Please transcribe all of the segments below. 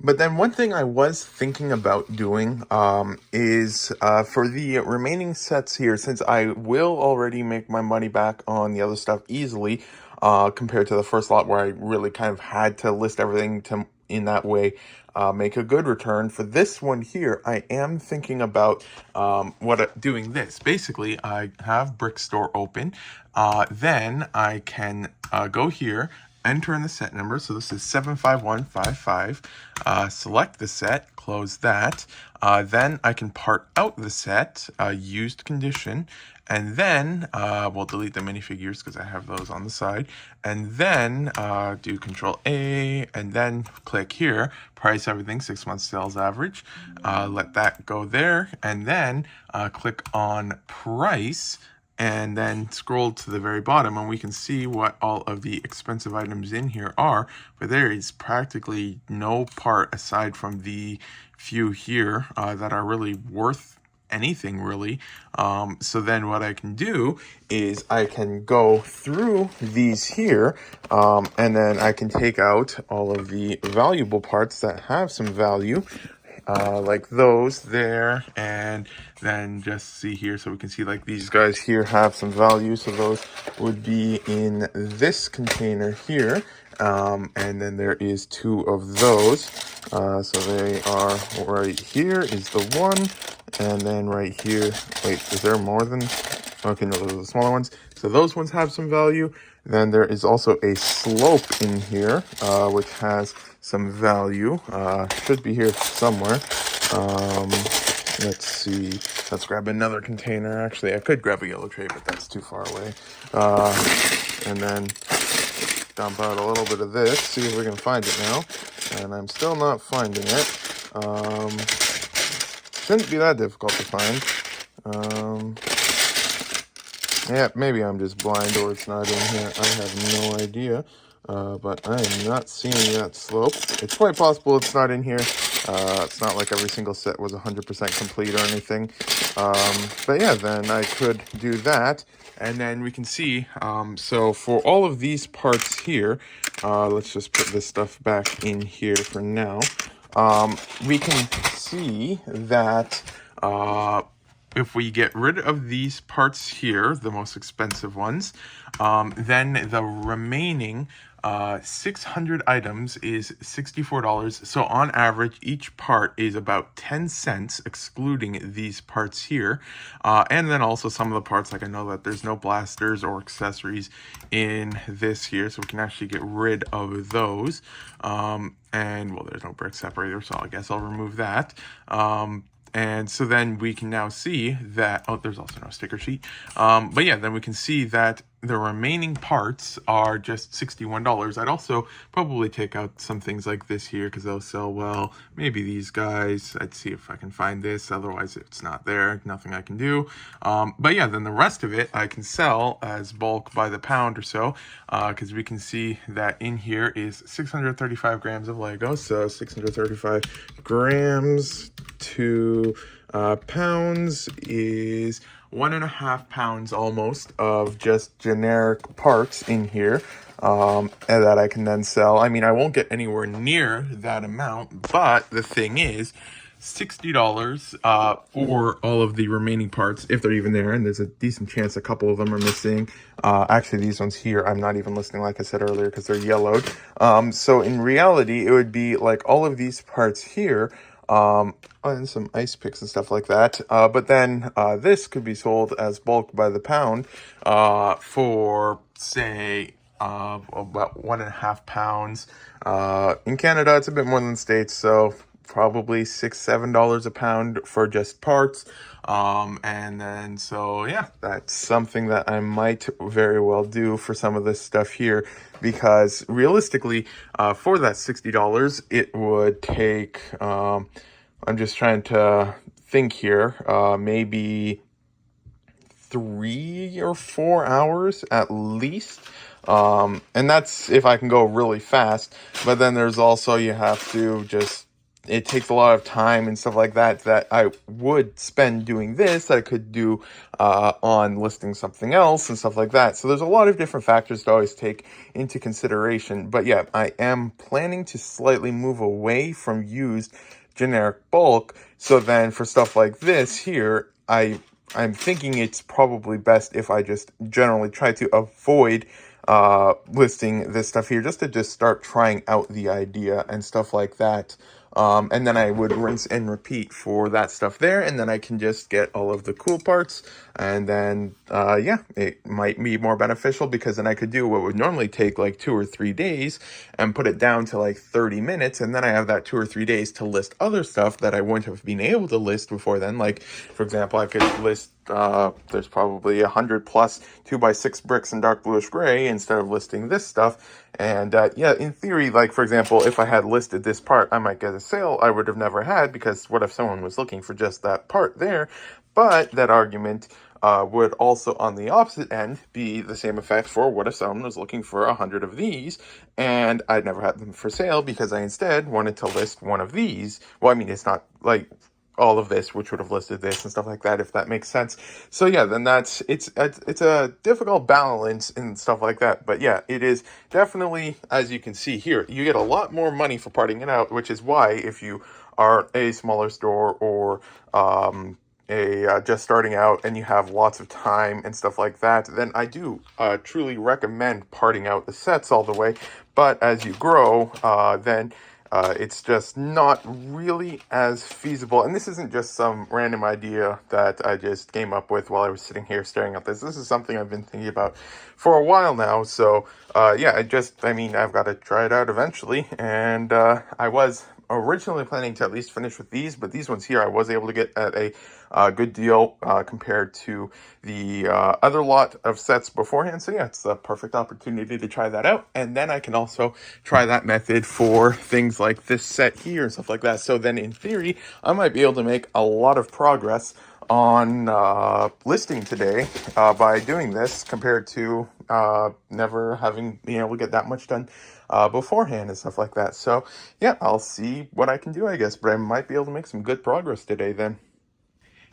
But then one thing I was thinking about doing is for the remaining sets here, since I will already make my money back on the other stuff easily, compared to the first lot where I really kind of had to list everything to in that way make a good return. For this one here, I am thinking about doing this. Basically, I have Brick Store open. Then I can go here, enter in the set number. So this is 75155. Select the set, close that. Then I can part out the set, used condition, and then we'll delete the minifigures because I have those on the side. And then do Control A, and then click here, price everything, 6 months sales average. Let that go there, and then click on price, and then scroll to the very bottom and we can see what all of the expensive items in here are, but there is practically no part aside from the few here that are really worth anything really. So then what I can do is I can go through these here and then I can take out all of the valuable parts that have some value, like those there, and then just see here, so we can see like these guys here have some value, so those would be in this container here, and then there is 2 of those, so they are right here is the one, and then right here, wait, is there more than, okay, no, those are the smaller ones, so those ones have some value. Then there is also a slope in here, which has some value. Should be here somewhere. Let's see. Let's grab another container. Actually, I could grab a yellow tray, but that's too far away. And then dump out a little bit of this. See if we can find it now. And I'm still not finding it. Shouldn't be that difficult to find. Yeah, maybe I'm just blind or it's not in here. I have no idea. But I am not seeing that slope. It's quite possible it's not in here. It's not like every single set was 100% complete or anything. But yeah, then I could do that. And then we can see, so for all of these parts here, let's just put this stuff back in here for now. We can see that if we get rid of these parts here, the most expensive ones, then the remaining 600 items is $64. So on average, each part is about 10 cents, excluding these parts here. And then also some of the parts, like I know that there's no blasters or accessories in this here, so we can actually get rid of those. And well, there's no brick separator, so I guess I'll remove that. And so then we can now see that, oh, there's also no sticker sheet. But yeah, then we can see that the remaining parts are just $61. I'd also probably take out some things like this here because they'll sell well. Maybe these guys, I'd see if I can find this. Otherwise, it's not there, nothing I can do. But yeah, then the rest of it I can sell as bulk by the pound or so, because we can see that in here is 635 grams of Lego. So 635 grams to pounds is 1.5 pounds almost of just generic parts in here, and that I can then sell. I mean, I won't get anywhere near that amount, but the thing is, $60 for all of the remaining parts, if they're even there, and there's a decent chance a couple of them are missing. Actually, these ones here, I'm not even listing, like I said earlier, because they're yellowed. So in reality, it would be like all of these parts here, and some ice picks and stuff like that. But then this could be sold as bulk by the pound for, say, about 1.5 pounds. In Canada, it's a bit more than the States, so probably $6-7 a pound for just parts. And then so yeah, that's something that I might very well do for some of this stuff here, because realistically, for that $60, it would take, I'm just trying to think here, maybe 3 or 4 hours at least. And that's if I can go really fast, but then there's also, you have to just it takes a lot of time and stuff like that that I would spend doing this that I could do on listing something else and stuff like that. So there's a lot of different factors to always take into consideration. But yeah, I am planning to slightly move away from used generic bulk. So then for stuff like this here, I'm thinking it's probably best if I just generally try to avoid listing this stuff here, just to just start trying out the idea and stuff like that. And then I would rinse and repeat for that stuff there, and then I can just get all of the cool parts, and then yeah, it might be more beneficial because then I could do what would normally take like 2 or 3 days and put it down to like 30 minutes, and then I have that 2 or 3 days to list other stuff that I wouldn't have been able to list before then. Like, for example, I could list there's probably 100 plus 2x6 bricks in dark bluish gray instead of listing this stuff. And yeah, in theory, like for example, if I had listed this part, I might get a sale I would have never had, because what if someone was looking for just that part there? But that argument would also, on the opposite end, be the same effect for what if someone was looking for 100 of these and I'd never had them for sale because I instead wanted to list one of these. Well, I mean, it's not like all of this, which would have listed this and stuff like that, if that makes sense. So yeah, then it's a difficult balance and stuff like that. But yeah, it is definitely, as you can see here, you get a lot more money for parting it out, which is why if you are a smaller store or just starting out and you have lots of time and stuff like that, then I do truly recommend parting out the sets all the way. But as you grow, then it's just not really as feasible. And this isn't just some random idea that I just came up with while I was sitting here staring at this. This is something I've been thinking about for a while now. So yeah, I mean, I've got to try it out eventually. And I was originally planning to at least finish with these, but these ones here I was able to get at a good deal compared to the other lot of sets beforehand. So yeah, it's the perfect opportunity to try that out. And then I can also try that method for things like this set here and stuff like that. So then in theory, I might be able to make a lot of progress on listing today by doing this compared to never having been able to get that much done beforehand and stuff like that. So yeah, I'll see what I can do, I guess, but I might be able to make some good progress today then.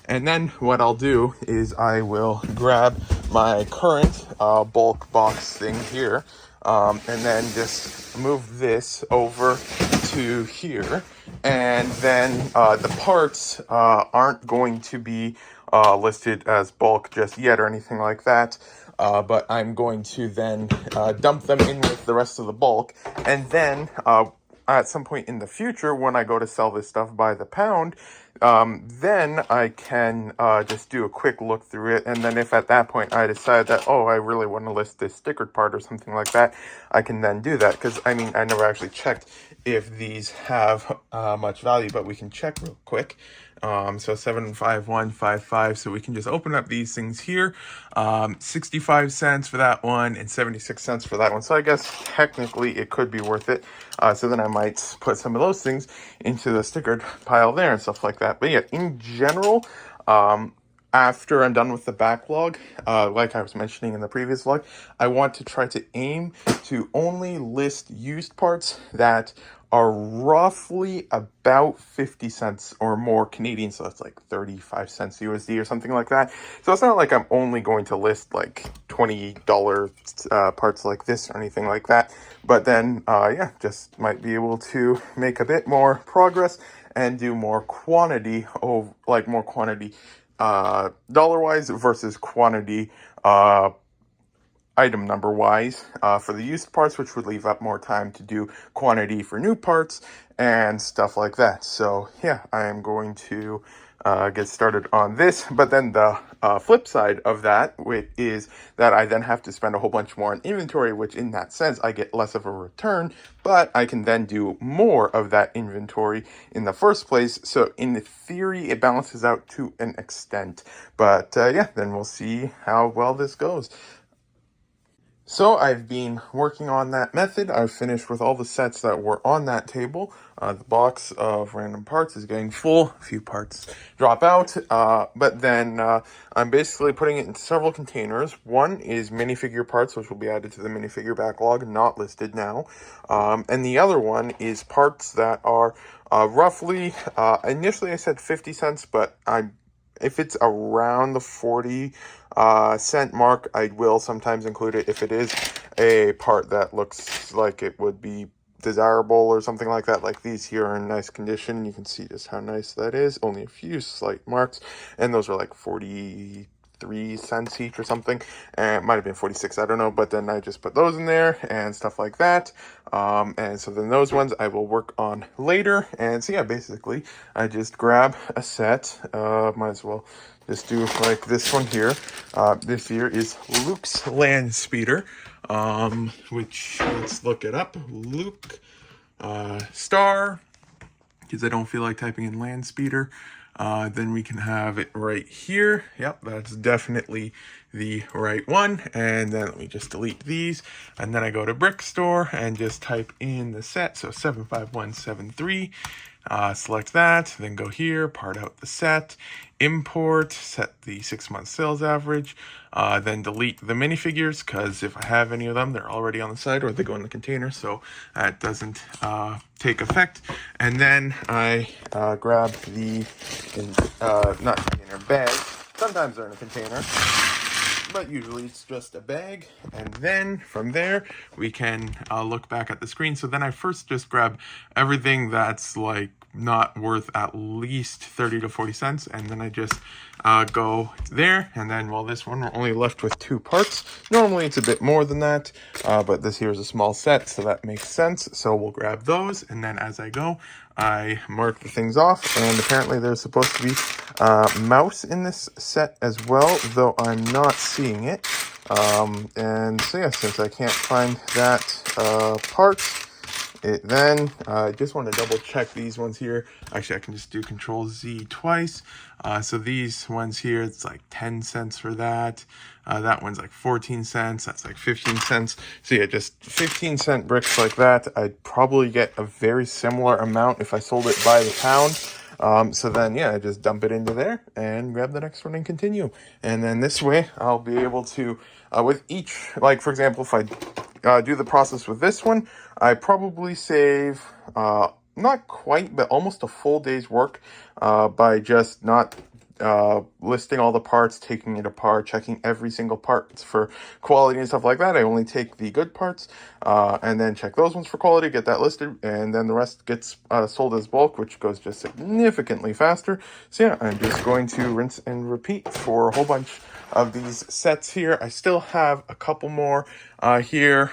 And then what I'll do is I will grab my current bulk box thing here, and then just move this over to here. And then the parts aren't going to be listed as bulk just yet or anything like that. But I'm going to then dump them in with the rest of the bulk. And then at some point in the future, when I go to sell this stuff by the pound, then I can just do a quick look through it. And then if at that point I decide that, oh, I really want to list this stickered part or something like that, I can then do that. Because, I mean, I never actually checked if these have much value, but we can check real quick. So 75155, so we can just open up these things here. 65 cents for that one and 76 cents for that one. So I guess technically it could be worth it. So then I might put some of those things into the stickered pile there and stuff like that. But yeah, in general, after I'm done with the backlog, like I was mentioning in the previous vlog, I want to try to aim to only list used parts that are roughly about 50 cents or more Canadian, so that's like 35 cents USD or something like that. So it's not like I'm only going to list like $20 parts like this or anything like that, but then yeah, just might be able to make a bit more progress and do more quantity of more quantity dollar wise versus quantity item number wise for the used parts, which would leave up more time to do quantity for new parts and stuff like that. So yeah, I am going to get started on this. But then the flip side of that is that I then have to spend a whole bunch more on inventory, which in that sense I get less of a return, but I can then do more of that inventory in the first place. So in theory, it balances out to an extent. But yeah, then we'll see how well this goes. So I've been working on that method. I've finished with all the sets that were on that table. The box of random parts is getting full. A few parts drop out. But then I'm basically putting it in several containers. One is minifigure parts, which will be added to the minifigure backlog, not listed now. And the other one is parts that are Roughly, initially I said 50 cents, but if it's around the 40 cent mark, I will sometimes include it if it is a part that looks like it would be desirable or something like that. Like these here are in nice condition. You can see just how nice that is. Only a few slight marks, and those are like 43 cents each or something, and it might have been 46, I don't know, but then I just put those in there and stuff like that. And so then those ones I will work on later. And so yeah, basically I just grab a set. Might as well just do like this one here. This here is Luke's Land Speeder, which, let's look it up. Luke Star, because I don't feel like typing in Land Speeder. Then we can have it right here. Yep, that's definitely the right one. And then let me just delete these. And then I go to Brick Store and just type in the set. So 75173. Select that, then go here, part out the set, import, set the 6-month sales average, then delete the minifigures, because if I have any of them, they're already on the site or they go in the container, so that doesn't take effect. And then I grab the, not container, bag. Sometimes they're in a container, but usually it's just a bag. And then from there we can look back at the screen. So then I first just grab everything that's like not worth at least 30 to 40 cents, and then I just go there. And then, well, this one we're only left with 2 parts. Normally it's a bit more than that, but this here is a small set, so that makes sense. So we'll grab those, and then as I go, I mark the things off. And apparently there's supposed to be mouse in this set as well, though I'm not seeing it. And so yeah, since I can't find that part, then I just want to double check these ones here. Actually, I can just do Control Z twice. So these ones here, it's like 10 cents for that. That one's like 14 cents. That's like 15 cents. So yeah, just 15-cent bricks like that. I'd probably get a very similar amount if I sold it by the pound. So then, yeah, I just dump it into there and grab the next one and continue. And then this way, I'll be able to, with each, like for example, if I do the process with this one, I probably save, not quite, but almost a full day's work by just not listing all the parts, taking it apart, checking every single part for quality and stuff like that. I only take the good parts and then check those ones for quality, get that listed, and then the rest gets sold as bulk, which goes just significantly faster. So yeah, I'm just going to rinse and repeat for a whole bunch of these sets here. I still have a couple more here,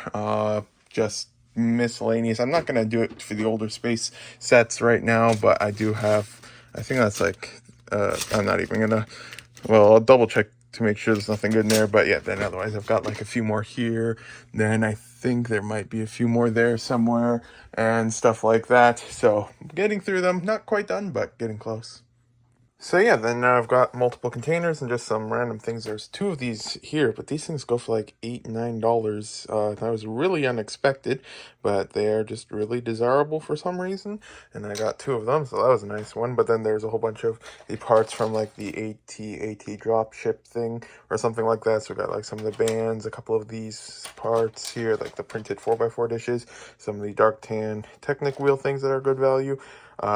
just miscellaneous. I'm not going to do it for the older space sets right now, but I do have, I think that's like, I'm not even gonna, well, I'll double check to make sure there's nothing good in there, but yeah, then otherwise I've got like a few more here, then I think there might be a few more there somewhere and stuff like that. So getting through them, not quite done, but getting close. So yeah, then I've got multiple containers and just some random things. There's 2 of these here, but these things go for like $8, $9. That was really unexpected, but they are just really desirable for some reason. And I got 2 of them, so that was a nice one. But then there's a whole bunch of the parts from like the AT drop ship thing or something like that. So we got like some of the bands, a couple of these parts here, like the printed 4x4 dishes, some of the dark tan Technic wheel things that are good value.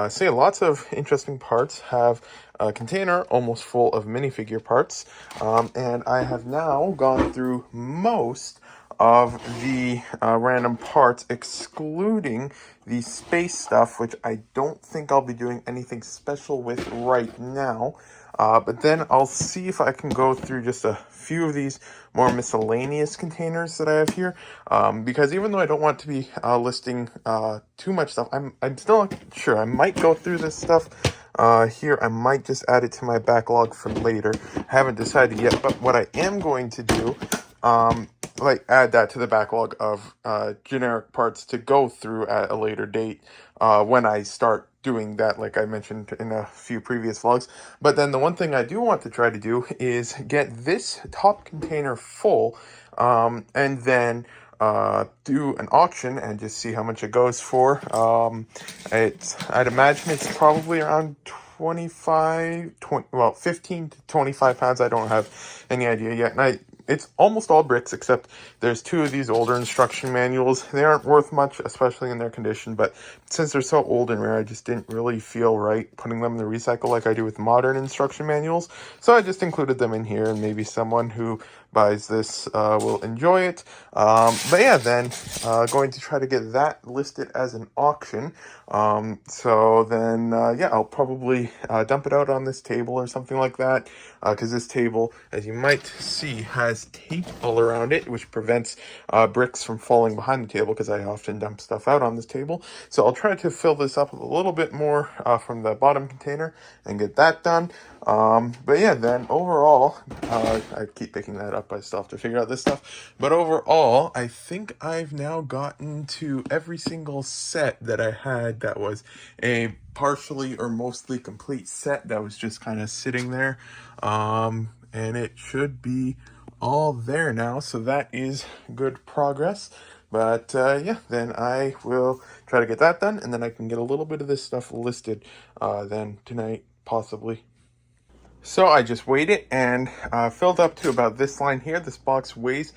So yeah, lots of interesting parts. Have a container almost full of minifigure parts, and I have now gone through most of the random parts, excluding the space stuff, which I don't think I'll be doing anything special with right now. But then I'll see if I can go through just a few of these more miscellaneous containers that I have here, because even though I don't want to be listing too much stuff, I'm still not sure. I might go through this stuff here. I might just add it to my backlog for later. I haven't decided yet, but what I am going to do, like add that to the backlog of generic parts to go through at a later date when I start doing that, like I mentioned in a few previous vlogs. But then the one thing I do want to try to do is get this top container full, and then do an auction and just see how much it goes for. I'd imagine it's probably around 15 to 25 pounds. I don't have any idea yet, and It's almost all bricks, except there's 2 of these older instruction manuals. They aren't worth much, especially in their condition, but since they're so old and rare, I just didn't really feel right putting them in the recycle like I do with modern instruction manuals. So I just included them in here, and maybe someone who buys this will enjoy it. But yeah, then going to try to get that listed as an auction. So then, yeah, I'll probably dump it out on this table or something like that, because this table, as you might see, has tape all around it, which prevents bricks from falling behind the table, because I often dump stuff out on this table. So I'll try to fill this up with a little bit more from the bottom container and get that done. But yeah, then overall, I keep picking that up. I still have to figure out this stuff. But overall, I think I've now gotten to every single set that I had that was a partially or mostly complete set that was just kind of sitting there. And it should be all there now. So that is good progress. But yeah, then I will try to get that done, and then I can get a little bit of this stuff listed then tonight, possibly. So I just weighed it and filled up to about this line here. This box weighs,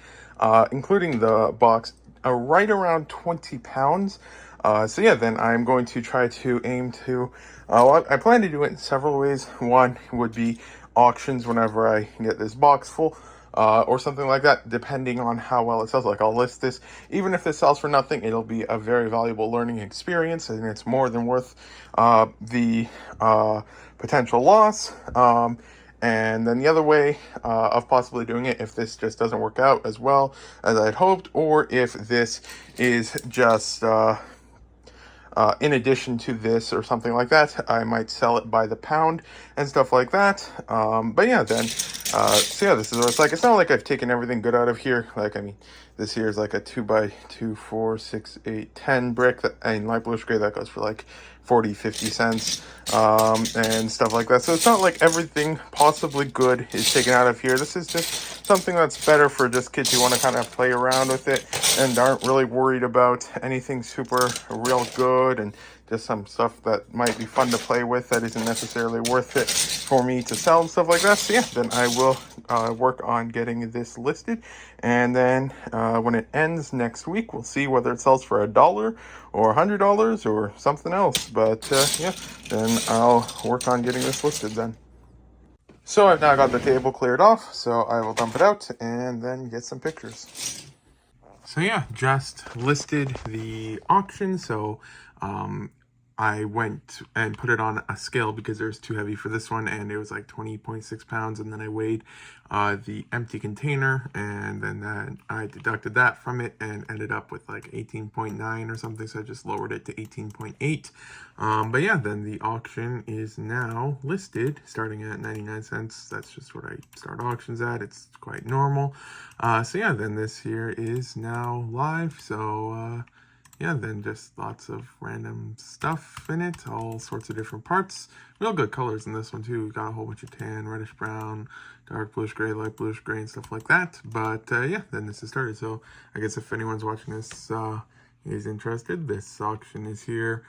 including the box, right around 20 pounds. So yeah, then I'm going to try to aim to, well, I plan to do it in several ways. One would be auctions whenever I get this box full. Or something like that, depending on how well it sells. Like, I'll list this. Even if it sells for nothing, it'll be a very valuable learning experience, and it's more than worth the potential loss. And then the other way of possibly doing it, if this just doesn't work out as well as I'd hoped, or if this is just in addition to this or something like that, I might sell it by the pound and stuff like that. But yeah, then, so yeah, this is what it's like. It's not like I've taken everything good out of here. Like, I mean, this here is like a 2x2, 4, 6, 8, 10 brick. And light bluish gray, that goes for like 40, 50 cents, and stuff like that. So it's not like everything possibly good is taken out of here. This is just something that's better for just kids who want to kind of play around with it and aren't really worried about anything super real good, and just some stuff that might be fun to play with that isn't necessarily worth it for me to sell and stuff like that. So yeah, then I will work on getting this listed, and then when it ends next week, we'll see whether it sells for $1 or $100 or something else. But yeah, then I'll work on getting this listed then. So I've now got the table cleared off, so I will dump it out and then get some pictures. So yeah, just listed the auction. So I went and put it on a scale because it was too heavy for this one, and it was like 20.6 pounds. And then I weighed the empty container, and then I deducted that from it and ended up with like 18.9 or something. So I just lowered it to 18.8. But yeah, then the auction is now listed starting at 99 cents. That's just what I start auctions at. It's quite normal. So yeah, then this here is now live. So yeah, then just lots of random stuff in it, all sorts of different parts. Real good colors in this one too. We got a whole bunch of tan, reddish brown, dark bluish gray, light bluish gray, and stuff like that. But yeah, then this is started. So I guess if anyone's watching this is interested, this auction is here.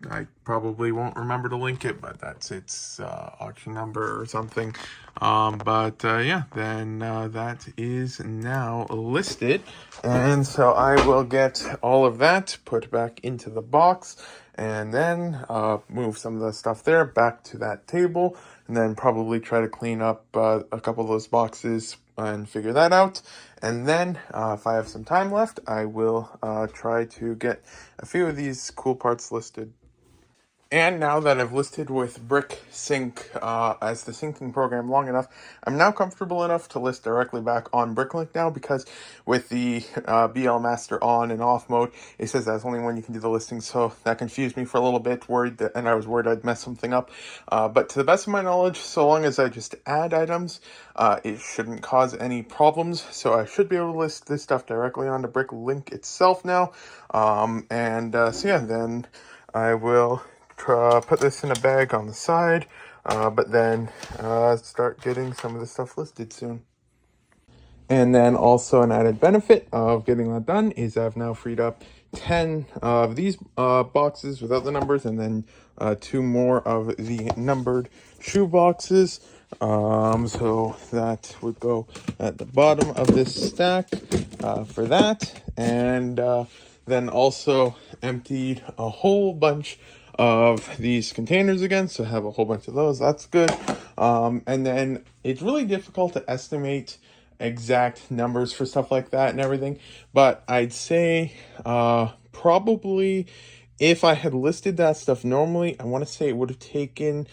I probably won't remember to link it, but that's its auction number or something. But yeah, then that is now listed. And so I will get all of that put back into the box, and then move some of the stuff there back to that table, and then probably try to clean up a couple of those boxes and figure that out. And then if I have some time left, I will try to get a few of these cool parts listed. And now that I've listed with Bricklink as the syncing program long enough, I'm now comfortable enough to list directly back on Bricklink now, because with the BL Master on and off mode, it says that's only when you can do the listing. So that confused me for a little bit, and I was worried I'd mess something up. But to the best of my knowledge, so long as I just add items, it shouldn't cause any problems. So I should be able to list this stuff directly onto Bricklink itself now. So yeah, then I will put this in a bag on the side, but then start getting some of the stuff listed soon. And then also an added benefit of getting that done is I've now freed up 10 of these boxes without the numbers, and then 2 more of the numbered shoe boxes. So that would go at the bottom of this stack for that. And then also emptied a whole bunch of these containers again, so I have a whole bunch of those. That's good. And then it's really difficult to estimate exact numbers for stuff like that and everything, but I'd say probably if I had listed that stuff normally, I want to say it would have taken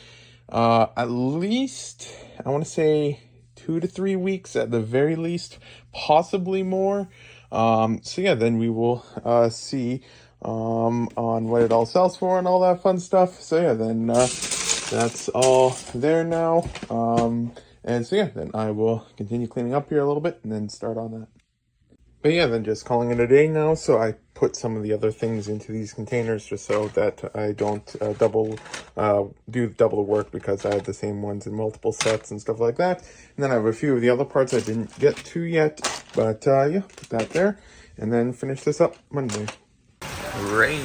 at least, I want to say 2 to 3 weeks at the very least, possibly more. So yeah, then we will see on what it all sells for and all that fun stuff. So yeah, then that's all there now. And so yeah, then I will continue cleaning up here a little bit and then start on that. But yeah, then just calling it a day now. So I put some of the other things into these containers just so that I don't do double the work, because I had the same ones in multiple sets and stuff like that. And then I have a few of the other parts I didn't get to yet. But yeah, put that there and then finish this up Monday. Rain.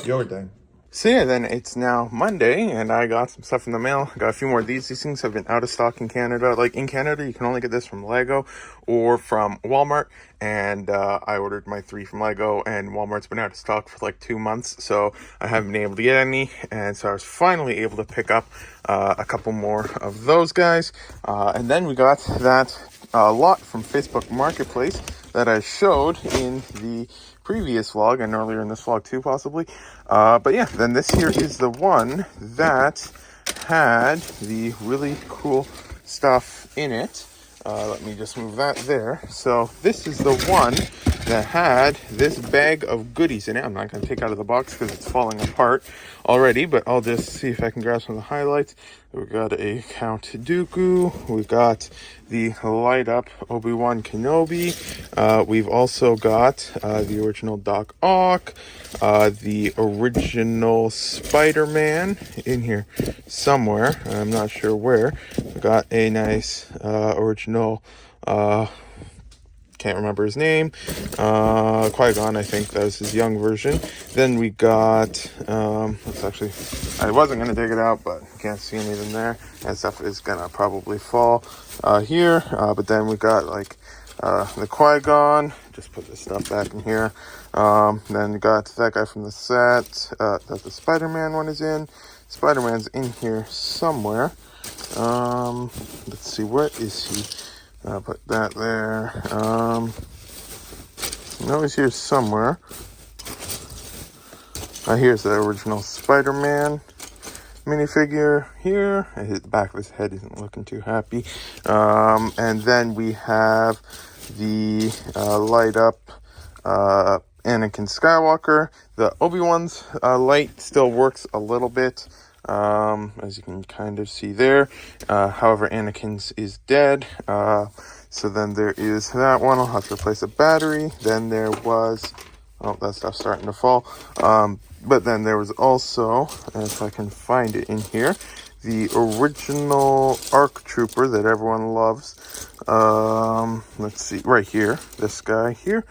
Your day. So yeah, then it's now Monday, and I got some stuff in the mail. I got a few more of these. These things have been out of stock in Canada. Like in Canada, you can only get this from Lego or from Walmart. And I ordered my 3 from Lego, and Walmart's been out of stock for like 2 months. So I haven't been able to get any. And so I was finally able to pick up a couple more of those guys. And then we got that lot from Facebook Marketplace that I showed in the previous vlog and earlier in this vlog too, possibly. But yeah, then this here is the one that had the really cool stuff in it. Let me just move that there. So this is the one that had this bag of goodies in it. I'm not going to take out of the box because it's falling apart already, but I'll just see if I can grab some of the highlights. We've got a Count Dooku. We've got the light up Obi-Wan Kenobi. We've also got the original Doc Ock, the original Spider-Man in here somewhere. I'm not sure where. We got a nice original can't remember his name. Qui-Gon, I think that was his young version. Then we got, let's actually, I wasn't going to dig it out, but you can't see anything there. That stuff is going to probably fall here. But then we got like the Qui-Gon. Just put this stuff back in here. Then we got that guy from the set that the Spider-Man one is in. Spider-Man's in here somewhere. Let's see, where is he? I'll put that there. No, he's here somewhere. Here's the original Spider-Man minifigure here. The back of his head isn't looking too happy. And then we have the light up Anakin Skywalker. The Obi-Wan's light still works a little bit. As you can kind of see there. However, Anakin's is dead. So then there is that one. I'll have to replace a battery. Then there was, oh, that stuff's starting to fall. But then there was also, if I can find it in here, the original ARC Trooper that everyone loves. Let's see, right here, this guy here.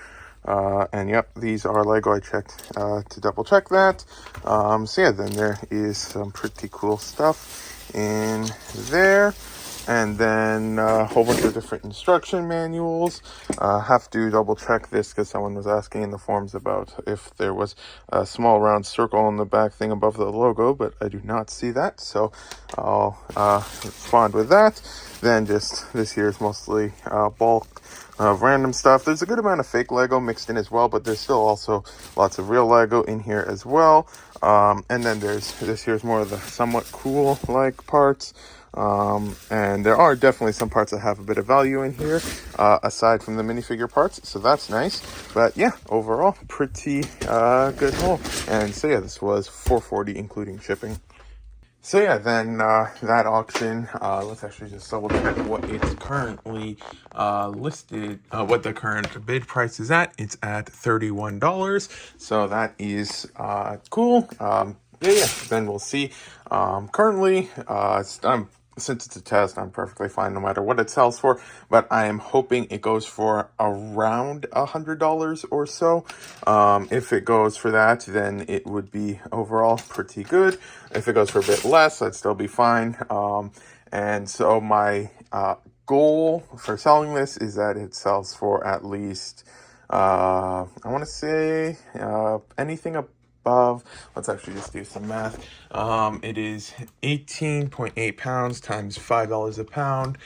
And yep, these are Lego. I checked to double check that. So yeah, then there is some pretty cool stuff in there. And then a whole bunch of different instruction manuals. Have to double check this because someone was asking in the forums about if there was a small round circle on the back thing above the logo, but I do not see that. So I'll respond with that. Then just this here is mostly bulk of random stuff. There's a good amount of fake Lego mixed in as well, but there's still also lots of real Lego in here as well. And then there's this here's more of the somewhat cool like parts. And there are definitely some parts that have a bit of value in here, aside from the minifigure parts, so that's nice. But yeah, overall, pretty good haul. And so yeah, this was $440 including shipping. So yeah, then that auction, let's actually just double check what it's currently listed, what the current bid price is at. It's at $31, so that is cool. Yeah, then we'll see. Currently, I'm since it's a test, I'm perfectly fine no matter what it sells for, but I am hoping it goes for around $100 or so. If it goes for that, then it would be overall pretty good. If it goes for a bit less, I'd still be fine. And so my goal for selling this is that it sells for at least, I want to say anything above, let's actually just do some math. It is 18.8 pounds times $5 a pound.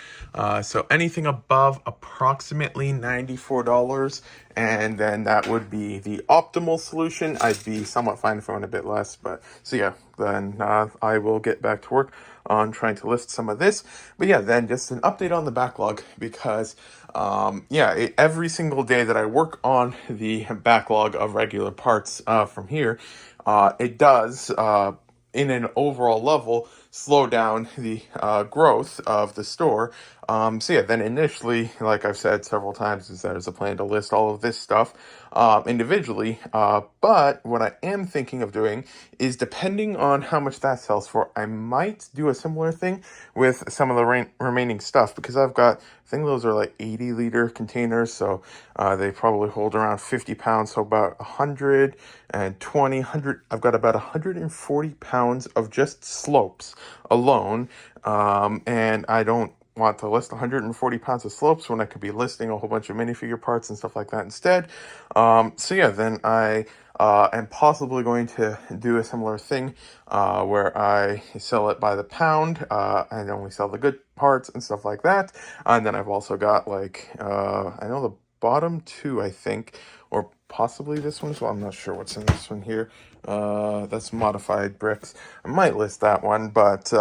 So anything above approximately $94. And then that would be the optimal solution. I'd be somewhat fine if I went a bit less. But so yeah, then I will get back to work on trying to list some of this. But yeah, then just an update on the backlog, because every single day that I work on the backlog of regular parts from here, it does, in an overall level, slow down the growth of the store. So yeah, then initially, like I've said several times, is there's a plan to list all of this stuff individually. But what I am thinking of doing is, depending on how much that sells for, I might do a similar thing with some of the remaining stuff, because I've got, I think those are like 80-liter containers, so they probably hold around 50 pounds, so about 120, I've got about 140 pounds of just slopes alone, and I don't want to list 140 pounds of slopes when I could be listing a whole bunch of minifigure parts and stuff like that instead. So yeah, then I am possibly going to do a similar thing where I sell it by the pound and only sell the good parts and stuff like that. And then I've also got, like, I know the bottom two, I think, or possibly this one as well. I'm not sure what's in this one here. That's modified bricks. I might list that one, but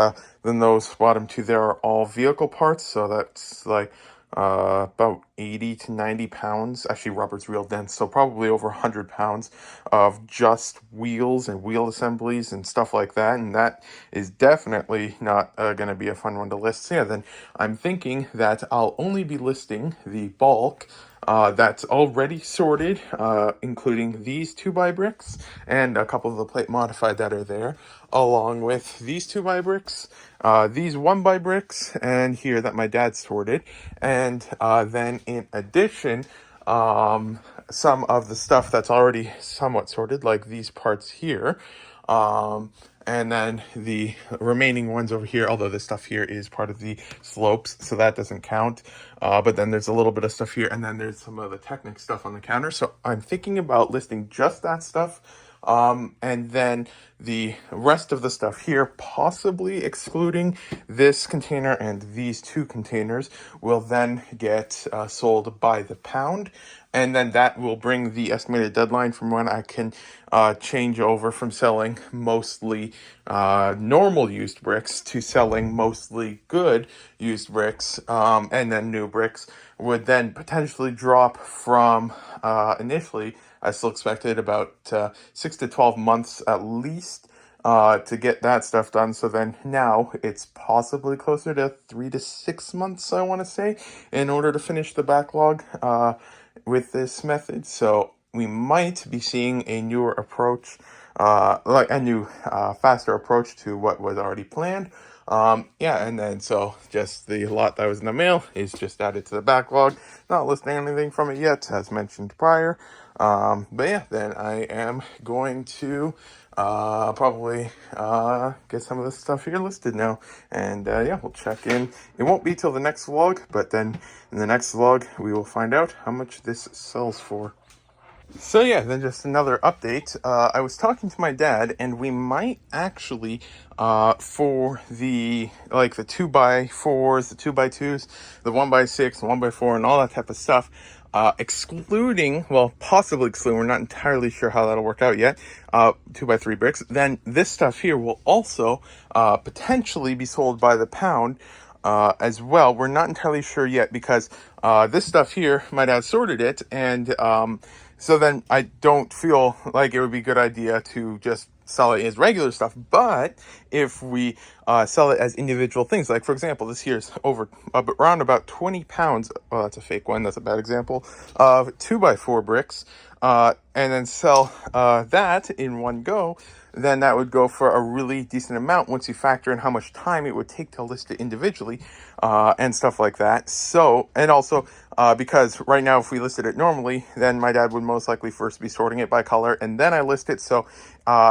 then those bottom two there are all vehicle parts, so that's like about 80 to 90 pounds. Actually, rubber's real dense, so probably over 100 pounds of just wheels and wheel assemblies and stuff like that. And that is definitely not going to be a fun one to list. So yeah, then I'm thinking that I'll only be listing the bulk that's already sorted, including these 2x bricks and a couple of the plate modified that are there, along with these 2x bricks, these 1x bricks, and here that my dad sorted. And then in addition, some of the stuff that's already somewhat sorted, like these parts here. And then the remaining ones over here, although this stuff here is part of the slopes, so that doesn't count. But then there's a little bit of stuff here, and then there's some of the Technic stuff on the counter. So I'm thinking about listing just that stuff. And then the rest of the stuff here, possibly excluding this container and these two containers, will then get sold by the pound. And then that will bring the estimated deadline from when I can change over from selling mostly normal used bricks to selling mostly good used bricks. And then new bricks would then potentially drop from initially, I still expected about 6 to 12 months at least to get that stuff done. So then now it's possibly closer to 3 to 6 months, I want to say, in order to finish the backlog with this method. So we might be seeing a newer approach, like a new faster approach to what was already planned. And then so just the lot that was in the mail is just added to the backlog. Not listing anything from it yet, as mentioned prior. But yeah, then I am going to probably get some of this stuff here listed now. And we'll check in. It won't be till the next vlog, but then in the next vlog we will find out how much this sells for. So yeah, then just another update. I was talking to my dad, and we might actually, for the 2x4s, the 2x2s, the 1x6, the 1x4, and all that type of stuff, possibly excluding, we're not entirely sure how that'll work out yet, 2x3 bricks, then this stuff here will also potentially be sold by the pound as well. We're not entirely sure yet, because this stuff here, my dad sorted it, and so then I don't feel like it would be a good idea to just sell it as regular stuff. But if we sell it as individual things, like for example, this here is around about 20 pounds. Oh, that's a fake one. That's a bad example of 2x4 bricks. and then sell that in one go, then that would go for a really decent amount once you factor in how much time it would take to list it individually, and stuff like that. So, and also, because right now if we listed it normally, then my dad would most likely first be sorting it by color, and then I list it. So,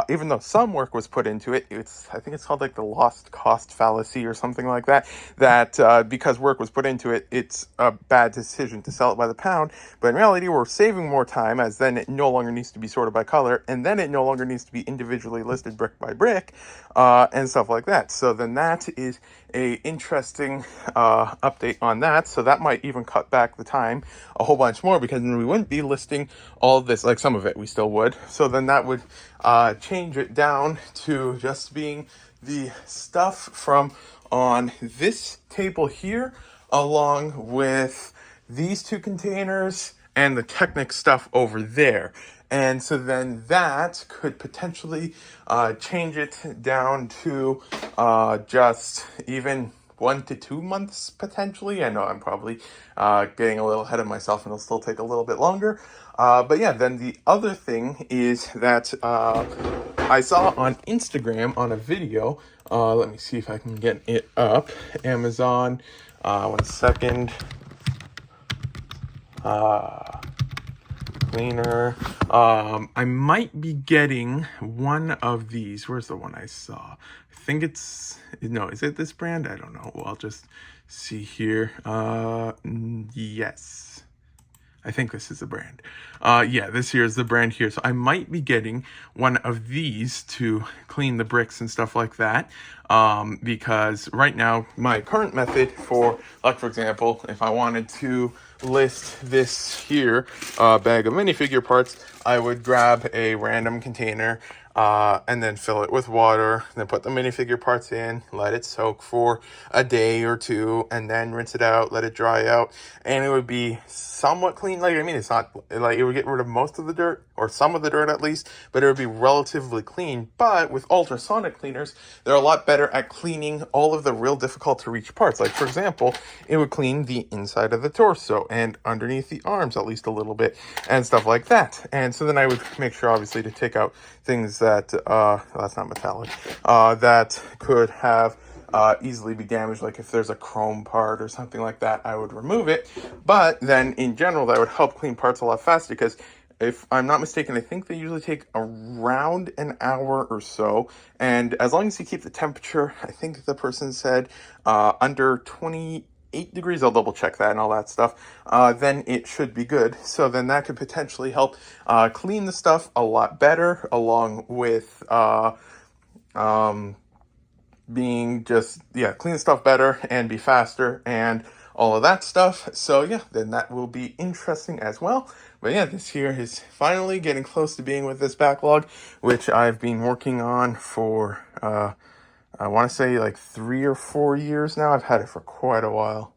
even though some work was put into it, I think it's called like the lost cost fallacy or something like that, that because work was put into it, it's a bad decision to sell it by the pound. But in reality, we're saving more time, as then it no longer needs to be sorted by color, and then it no longer needs to be individually listed brick by brick, and stuff like that. So then that is a interesting update on that. So that might even cut back the time a whole bunch more, because then we wouldn't be listing all of this, like some of it we still would. So then that would change it down to just being the stuff from on this table here, along with these two containers and the Technic stuff over there. And so then that could potentially change it down to just even 1 to 2 months potentially. I know I'm probably getting a little ahead of myself, and it'll still take a little bit longer. But yeah, then the other thing is that I saw on Instagram on a video. Let me see if I can get it up. Amazon. 1 second. Cleaner. I might be getting one of these. Where's the one I saw? I think it's, no, is it this brand? I don't know. Well, I'll just see here. Yes. I think this is the brand. Yeah, this here is the brand here. So I might be getting one of these to clean the bricks and stuff like that. Because right now, my current method for, like for example, if I wanted to list this here bag of minifigure parts, I would grab a random container, and then fill it with water, then put the minifigure parts in, let it soak for a day or two, and then rinse it out, let it dry out, and it would be somewhat clean. Like, I mean, it's not, like, it would get rid of most of the dirt, or some of the dirt at least, but it would be relatively clean. But with ultrasonic cleaners, they're a lot better at cleaning all of the real difficult to reach parts. Like, for example, it would clean the inside of the torso and underneath the arms at least a little bit, and stuff like that. And so then I would make sure, obviously, to take out things that, that's not metallic, that could have easily be damaged. Like if there's a chrome part or something like that, I would remove it. But then in general, that would help clean parts a lot faster, because if I'm not mistaken, I think they usually take around an hour or so. And as long as you keep the temperature, I think the person said under 28 degrees, I'll double check that and all that stuff, then it should be good. So then that could potentially help clean the stuff a lot better, along with being just, yeah, clean the stuff better and be faster and all of that stuff. So yeah, then that will be interesting as well. But yeah, this here is finally getting close to being with this backlog, which I've been working on for, I want to say like 3 or 4 years now. I've had it for quite a while.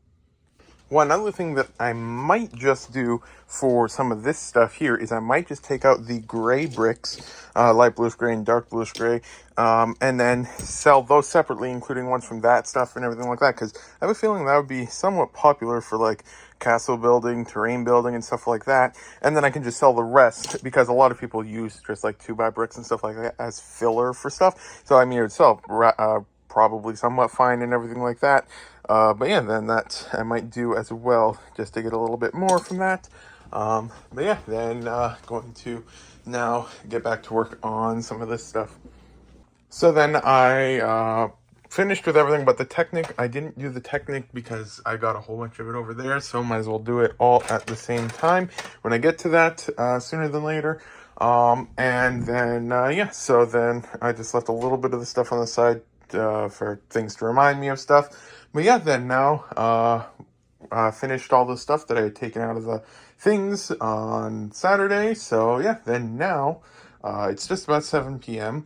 One other thing that I might just do for some of this stuff here is I might just take out the gray bricks, light bluish gray and dark bluish gray, and then sell those separately, including ones from that stuff and everything like that, because I have a feeling that would be somewhat popular for like castle building, terrain building, and stuff like that. And then I can just sell the rest, because a lot of people use just like 2x bricks and stuff like that as filler for stuff. So I mean, it would sell probably somewhat fine and everything like that. But yeah, then that I might do as well, just to get a little bit more from that. But yeah, then going to now get back to work on some of this stuff. So then I finished with everything but the Technic. I didn't do the Technic because I got a whole bunch of it over there, so might as well do it all at the same time when I get to that sooner than later. And then, yeah, so then I just left a little bit of the stuff on the side for things to remind me of stuff. But yeah, then now finished all the stuff that I had taken out of the things on Saturday. So yeah, then now it's just about 7 p.m.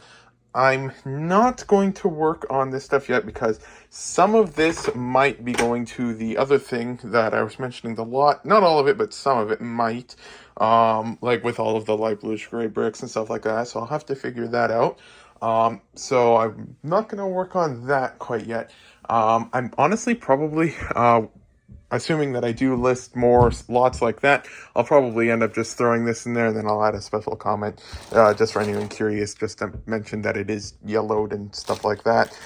I'm not going to work on this stuff yet, because some of this might be going to the other thing that I was mentioning, the lot. Not all of it, but some of it might. Like with all of the light bluish gray bricks and stuff like that. So I'll have to figure that out. So I'm not going to work on that quite yet. I'm honestly probably assuming that I do list more lots like that, I'll probably end up just throwing this in there, and then I'll add a special comment just for anyone curious, just to mention that it is yellowed and stuff like that,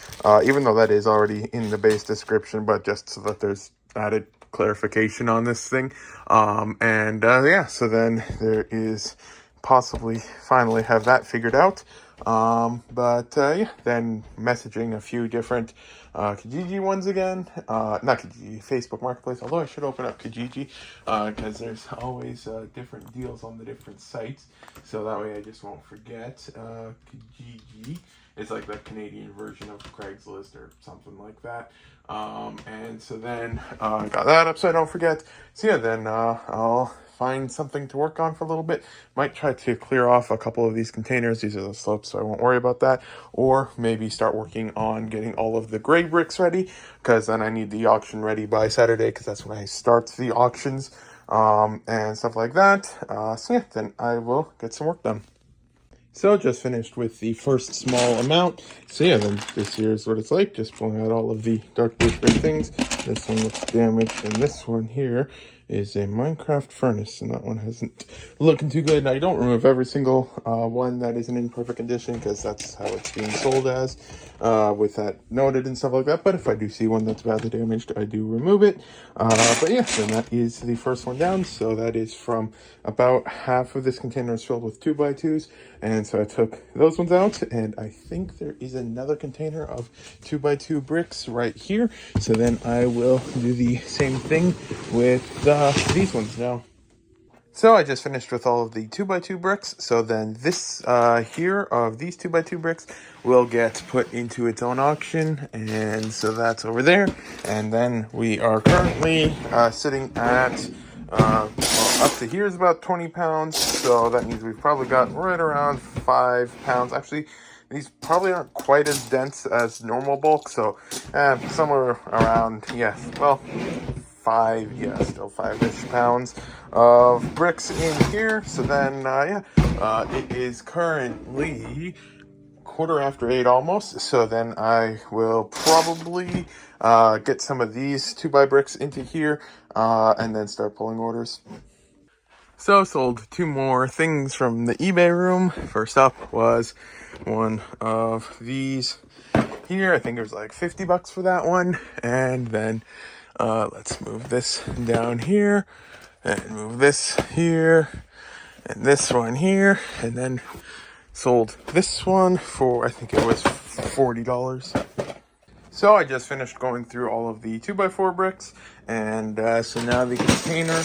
even though that is already in the base description, but just so that there's added clarification on this thing. Yeah, so then there is possibly finally have that figured out. Yeah, then messaging a few different Kijiji ones again. Not Kijiji, Facebook Marketplace, although I should open up Kijiji because there's always different deals on the different sites, so that way I just won't forget. Kijiji is like the Canadian version of Craigslist or something like that. And so then got that up so I don't forget. So yeah, then I'll find something to work on for a little bit. Might try to clear off a couple of these containers. These are the slopes, so I won't worry about that. Or maybe start working on getting all of the gray bricks ready, because then I need the auction ready by Saturday, because that's when I start the auctions and stuff like that. So yeah, then I will get some work done. So just finished with the first small amount. So yeah, then this here is what it's like, just pulling out all of the dark blue gray things. This one looks damaged, and this one here is a Minecraft furnace, and that one hasn't looking too good. Now, you don't remove every single one that isn't in perfect condition, because that's how it's being sold as, with that noted and stuff like that. But if I do see one that's badly damaged, I do remove it. But yeah, then that is the first one down. So that is from about half of this container is filled with 2x2s, and so I took those ones out, and I think there is another container of 2x2 bricks right here. So then I will do the same thing with these ones now. So I just finished with all of the 2x2 bricks. So then this here of these 2x2 bricks will get put into its own auction, and so that's over there. And then we are currently sitting at well, up to here is about 20 pounds. So that means we've probably got right around 5 pounds. Actually, these probably aren't quite as dense as normal bulk. So somewhere around, yes, well, still 5-ish pounds of bricks in here. So then, it is currently 8:15 almost. So then I will probably get some of these 2x bricks into here and then start pulling orders. So sold 2 more things from the eBay room. First up was one of these here. I think it was like $50 for that one. And then let's move this down here and move this here and this one here, and then sold this one for, I think it was $40. So I just finished going through all of the 2x4 bricks, and so now the container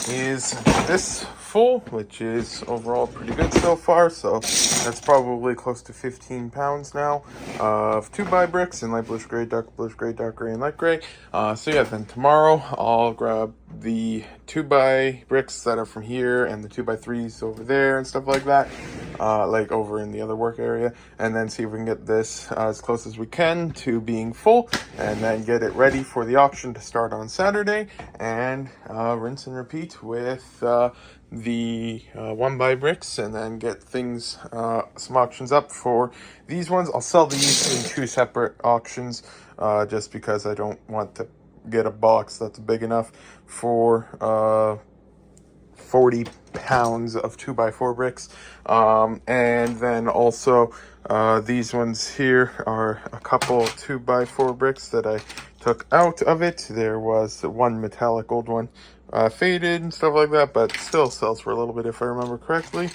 is this full, which is overall pretty good so far. So that's probably close to 15 pounds now of 2x bricks in light bluish gray, dark bluish gray, dark gray, and light gray. So yeah, then tomorrow I'll grab the 2x bricks that are from here and the 2x3s over there and stuff like that, like over in the other work area, and then see if we can get this as close as we can to being full, and then get it ready for the auction to start on Saturday, and rinse and repeat with the 1x bricks, and then get things, some auctions up for these ones. I'll sell these in 2 separate auctions, just because I don't want to get a box that's big enough for 40 pounds of 2x4 bricks. And then also these ones here are a couple 2x4 bricks that I took out of it. There was one metallic gold one, faded and stuff like that, but still sells for a little bit if I remember correctly.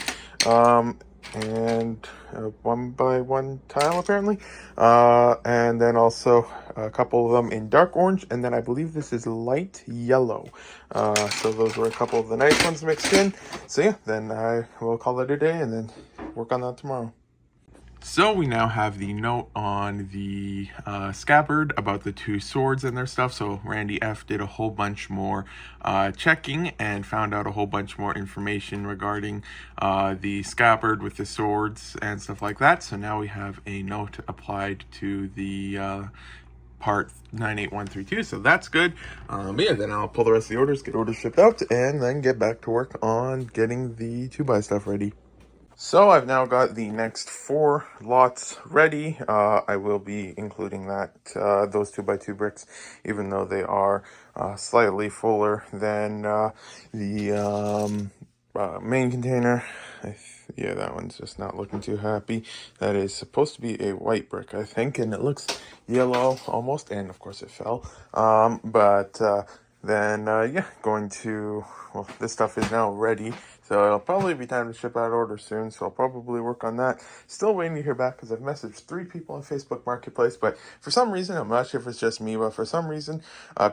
And 1x1 tile apparently, and then also a couple of them in dark orange, and then I believe this is light yellow. So those were a couple of the nice ones mixed in. So yeah, then I will call it a day and then work on that tomorrow. So we now have the note on the scabbard about the 2 swords and their stuff. So Randy F did a whole bunch more checking and found out a whole bunch more information regarding the scabbard with the swords and stuff like that. So now we have a note applied to the part 98132, so that's good. Yeah, then I'll pull the rest of the orders, get orders shipped out, and then get back to work on getting the 2x stuff ready. So I've now got the next 4 lots ready. I will be including those 2x2 bricks, even though they are slightly fuller than the main container. Yeah, that one's just not looking too happy. That is supposed to be a white brick, I think, and it looks yellow almost, and of course it fell. Yeah, well, this stuff is now ready, so it'll probably be time to ship out order soon, so I'll probably work on that. Still waiting to hear back because I've messaged 3 people on Facebook Marketplace, but for some reason, I'm not sure if it's just me, but for some reason,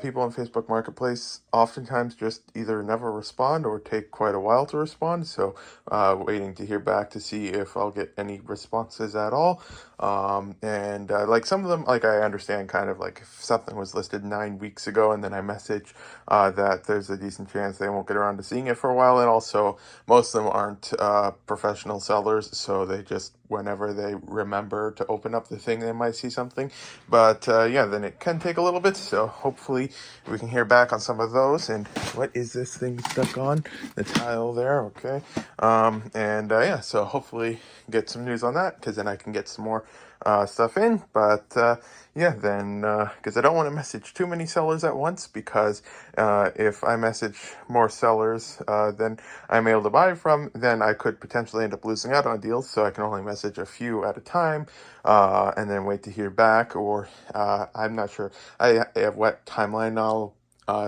people on Facebook Marketplace oftentimes just either never respond or take quite a while to respond, so waiting to hear back to see if I'll get any responses at all. Like some of them, like I understand kind of like if something was listed 9 weeks ago and then I message that there's a decent chance they won't get around to seeing it for a while, and also most of them aren't professional sellers, so they just whenever they remember to open up the thing they might see something. But yeah, then it can take a little bit, so hopefully we can hear back on some of those. And what is this thing stuck on? The tile there, okay. Yeah, so hopefully get some news on that, because then I can get some more stuff in. But yeah, then because I don't want to message too many sellers at once, because if I message more sellers than I'm able to buy from, then I could potentially end up losing out on deals. So I can only message a few at a time, and then wait to hear back. Or I'm not sure I have what timeline I'll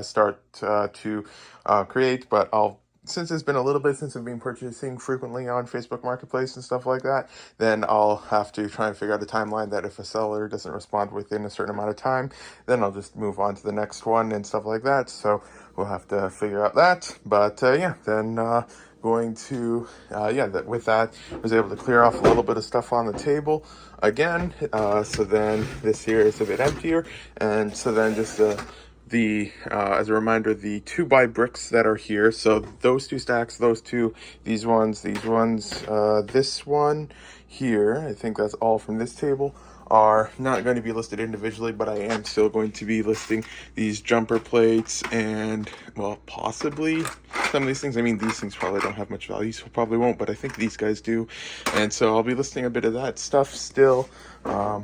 start to create, but since it's been a little bit since I've been purchasing frequently on Facebook Marketplace and stuff like that, then I'll have to try and figure out a timeline that if a seller doesn't respond within a certain amount of time, then I'll just move on to the next one and stuff like that. So we'll have to figure out that. But yeah, then with that, I was able to clear off a little bit of stuff on the table again. So then this here is a bit emptier, and so then just as a reminder, the 2x bricks that are here, so those 2 stacks, those 2, these ones, this one here, I think that's all from this table, are not going to be listed individually, but I am still going to be listing these jumper plates and, well, possibly some of these things. I mean, these things probably don't have much value, so probably won't, but I think these guys do, and so I'll be listing a bit of that stuff still. But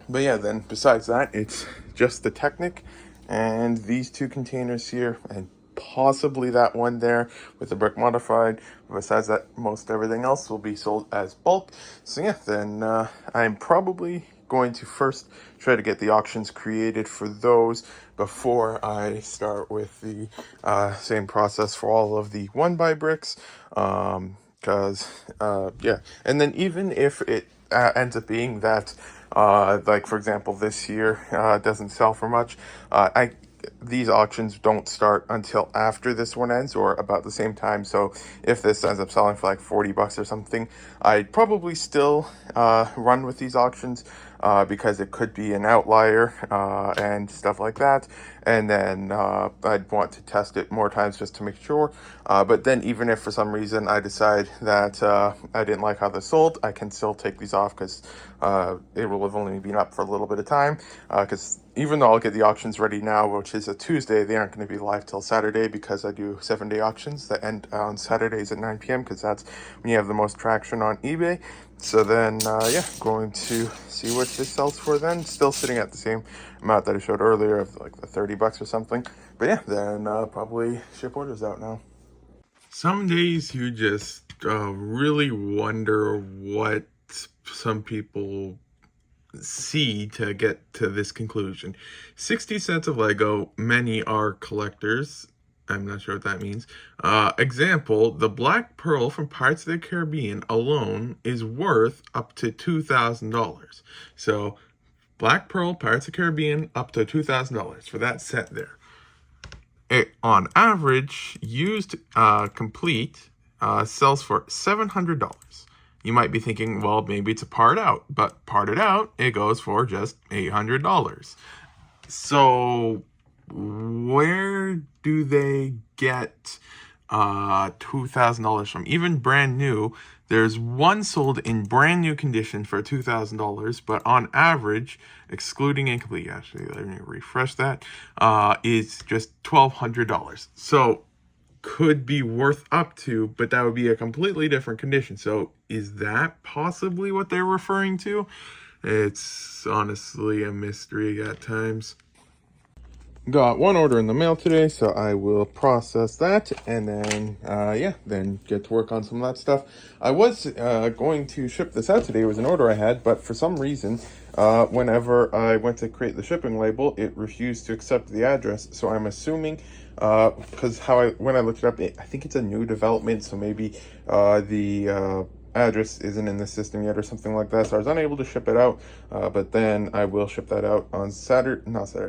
yeah, then besides that, it's just the Technic and these 2 containers here, and possibly that one there with the brick modified. Besides that, most everything else will be sold as bulk. So yeah, then I'm probably going to first try to get the auctions created for those before I start with the same process for all of the 1x bricks. Yeah, and then even if it ends up being that like for example this year doesn't sell for much, these auctions don't start until after this one ends, or about the same time. So if this ends up selling for like $40 or something, I'd probably still run with these auctions because it could be an outlier and stuff like that. And then I'd want to test it more times just to make sure. But then even if for some reason I decide that I didn't like how this sold, I can still take these off, because it will have only been up for a little bit of time. Because even though I'll get the auctions ready now, which is a Tuesday, they aren't going to be live till Saturday, because I do 7-day auctions that end on Saturdays at 9 p.m. because that's when you have the most traction on eBay. So then, yeah, going to see what this sells for then. Still sitting at the same amount that I showed earlier of like the $30 or something. But yeah, then probably ship orders out now. Some days you just really wonder what some people see to get to this conclusion. 60 sets of Lego, many are collectors. I'm not sure what that means. Example, the Black Pearl from Pirates of the Caribbean alone is worth up to $2,000. So, Black Pearl, Pirates of the Caribbean, up to $2,000 for that set there. On average, used complete sells for $700. You might be thinking, well, maybe it's a part out, but parted out, it goes for just $800. So where do they get $2,000 from? Even brand new, there's one sold in brand new condition for $2,000, but on average, excluding incomplete, actually, let me refresh that, is just $1,200. So could be worth up to, but that would be a completely different condition. So is that possibly what they're referring to? It's honestly a mystery at times. Got one order in the mail today, so I will process that and then, then get to work on some of that stuff. I was going to ship this out today. It was an order I had, but for some reason, whenever I went to create the shipping label, it refused to accept the address. So I'm assuming, because when I looked it up, I think it's a new development, so maybe the address isn't in the system yet or something like that, so I was unable to ship it out, but then I will ship that out on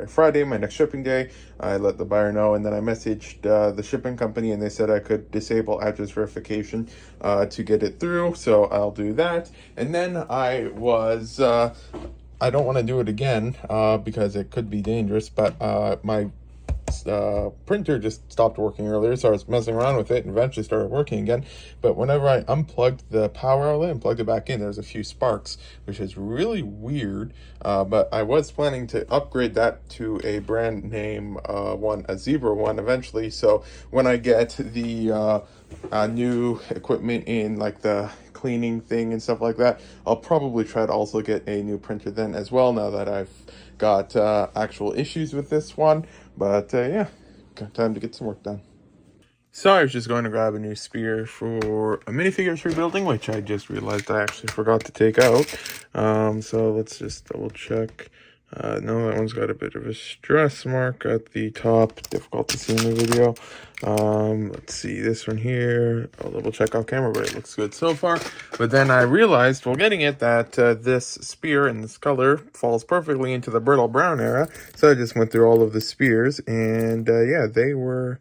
Friday, my next shipping day. I let the buyer know, and then I messaged the shipping company, and they said I could disable address verification to get it through, so I'll do that. And then I don't want to do it again because it could be dangerous, but my printer just stopped working earlier, so I was messing around with it and eventually started working again. But whenever I unplugged the power outlet and plugged it back in, there's a few sparks, which is really weird. But I was planning to upgrade that to a brand name a Zebra one eventually. So when I get the new equipment in, like the cleaning thing and stuff like that, I'll probably try to also get a new printer then as well, now that I've got actual issues with this one. But got time to get some work done. So I was just going to grab a new spear for a minifigures rebuilding, which I just realized I actually forgot to take out. So let's just double check. No, that one's got a bit of a stress mark at the top, difficult to see in the video. Let's see this one here. I'll double check off camera, but it looks good so far. But then I realized while getting it that this spear in this color falls perfectly into the brittle brown era. So I just went through all of the spears, and they were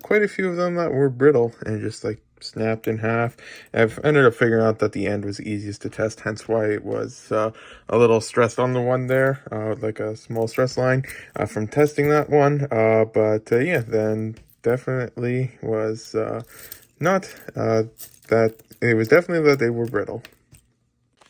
quite a few of them that were brittle and just like snapped in half. I've ended up figuring out that the end was easiest to test, hence why it was a little stressed on the one there, like a small stress line from testing that one. Then definitely was not that it was definitely that they were brittle.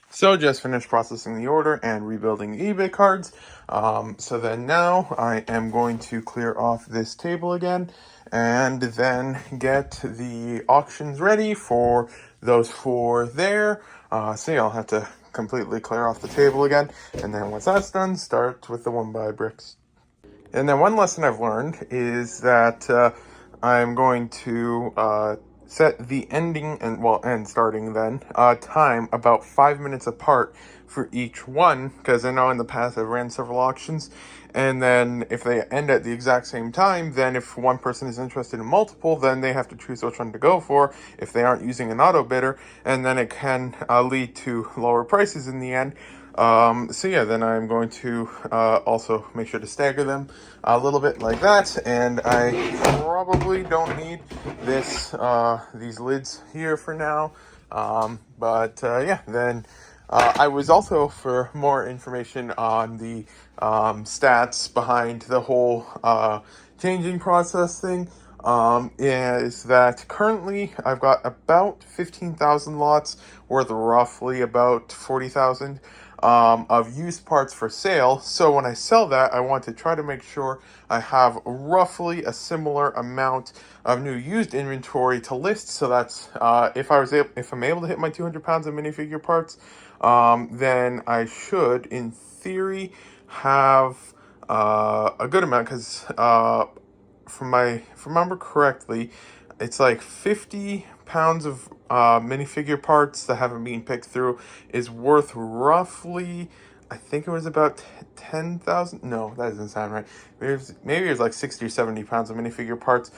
So just finished processing the order and rebuilding the eBay cards. So then now I am going to clear off this table again and then get the auctions ready for those four there. So I'll have to completely clear off the table again. And then once that's done, start with the 1x bricks. And then one lesson I've learned is that I'm going to set the ending and starting then time about 5 minutes apart for each one, because I know in the past I've ran several auctions, and then if they end at the exact same time, then if one person is interested in multiple, then they have to choose which one to go for if they aren't using an auto bidder, and then it can lead to lower prices in the end. Then I'm going to also make sure to stagger them a little bit like that, and I probably don't need these lids here for now. I was also, for more information on the stats behind the whole changing process thing, is that currently I've got about 15,000 lots worth roughly about 40,000 of used parts for sale. So when I sell that, I want to try to make sure I have roughly a similar amount of new used inventory to list. So that's if I'm able to hit my 200 pounds of minifigure parts, then I should, in theory, have a good amount, because if I remember correctly, it's like 50 pounds of minifigure parts that haven't been picked through is worth roughly, I think it was about 10,000. No, that doesn't sound right. Maybe it was like 60 or 70 pounds of minifigure parts